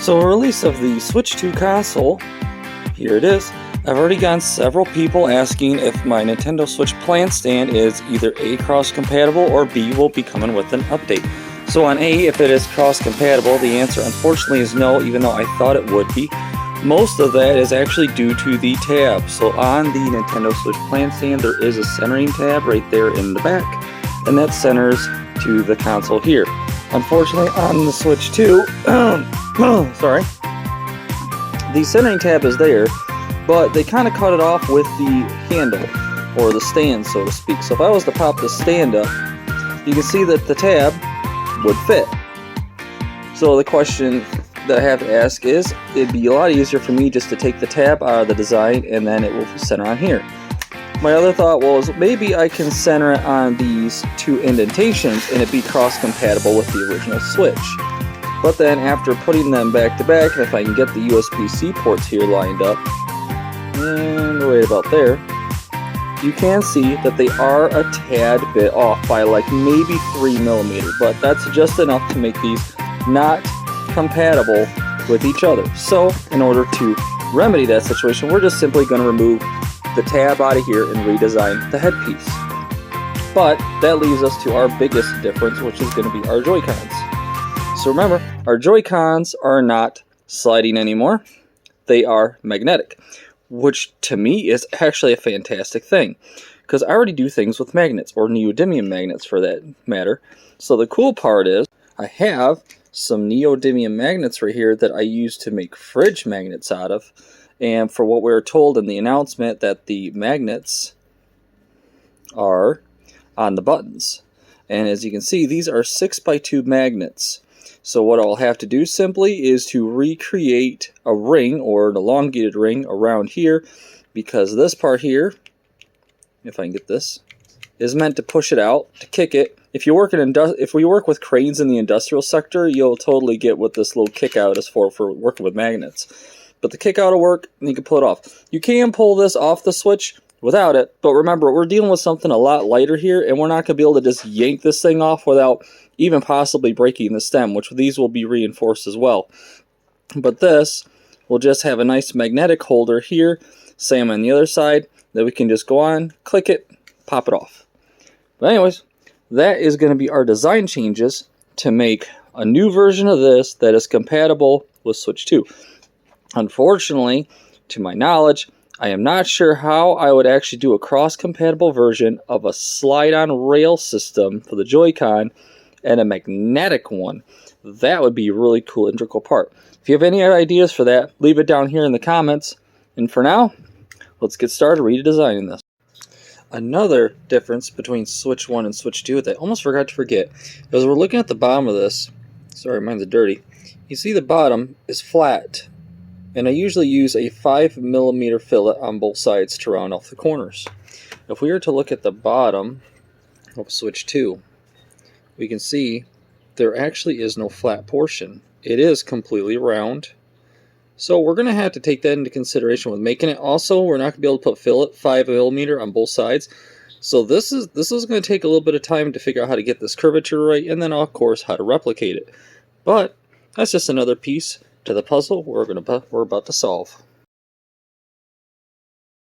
So a release of the Switch 2 console, here it is. I've already gotten several people asking if my Nintendo Switch plant stand is either A, cross-compatible, or B, will be coming with an update. So on A, if it is cross-compatible, the answer unfortunately is no, even though I thought it would be. Most of that is actually due to the tab. So on the Nintendo Switch plant stand, there is a centering tab right there in the back, and that centers to the console here. Unfortunately, on the Switch 2, sorry, the centering tab is there, but they kind of cut it off with the handle, or the stand, so to speak. So if I was to pop the stand up, you can see that the tab would fit. So the question that I have to ask is, it'd be a lot easier for me just to take the tab out of the design and then it will center on here. My other thought was maybe I can center it on these two indentations and it be cross-compatible with the original Switch. But then after putting them back to back, if I can get the USB-C ports here lined up, and right about there, you can see that they are a tad bit off by like maybe 3mm, but that's just enough to make these not compatible with each other. So in order to remedy that situation, we're just simply going to remove the tab out of here and redesign the headpiece. But that leaves us to our biggest difference, which is going to be our Joy-Cons. So remember, our Joy-Cons are not sliding anymore. They are magnetic, which to me is actually a fantastic thing, because I already do things with magnets, or neodymium magnets for that matter. So the cool part is I have some neodymium magnets right here that I use to make fridge magnets out of. And for what we were told in the announcement, that the magnets are on the buttons. And as you can see, these are 6x2 magnets. So what I'll have to do simply is to recreate a ring, or an elongated ring around here, because this part here, if I can get this, is meant to push it out, to kick it. If you work if we work with cranes in the industrial sector, you'll totally get what this little kick out is for working with magnets. But the kick out will work, and you can pull it off. You can pull this off the Switch without it, but remember, we're dealing with something a lot lighter here, and we're not going to be able to just yank this thing off without even possibly breaking the stem, which these will be reinforced as well. But this will just have a nice magnetic holder here, same on the other side, that we can just go on, click it, pop it off. But anyways, that is going to be our design changes to make a new version of this that is compatible with Switch 2. Unfortunately, to my knowledge, I am not sure how I would actually do a cross-compatible version of a slide-on rail system for the Joy-Con and a magnetic one. That would be a really cool integral part. If you have any ideas for that, leave it down here in the comments. And for now, let's get started redesigning this. Another difference between Switch 1 and Switch 2 that I almost forgot to forget, as we're looking at the bottom of this, sorry, mine's dirty, you see the bottom is flat. And I usually use a 5mm fillet on both sides to round off the corners. If we were to look at the bottom of Switch 2, we can see there actually is no flat portion. It is completely round. So we're going to have to take that into consideration with making it. Also, we're not going to be able to put fillet 5mm on both sides. So this is going to take a little bit of time to figure out how to get this curvature right, and then of course how to replicate it. But that's just another piece to the puzzle we're about to solve.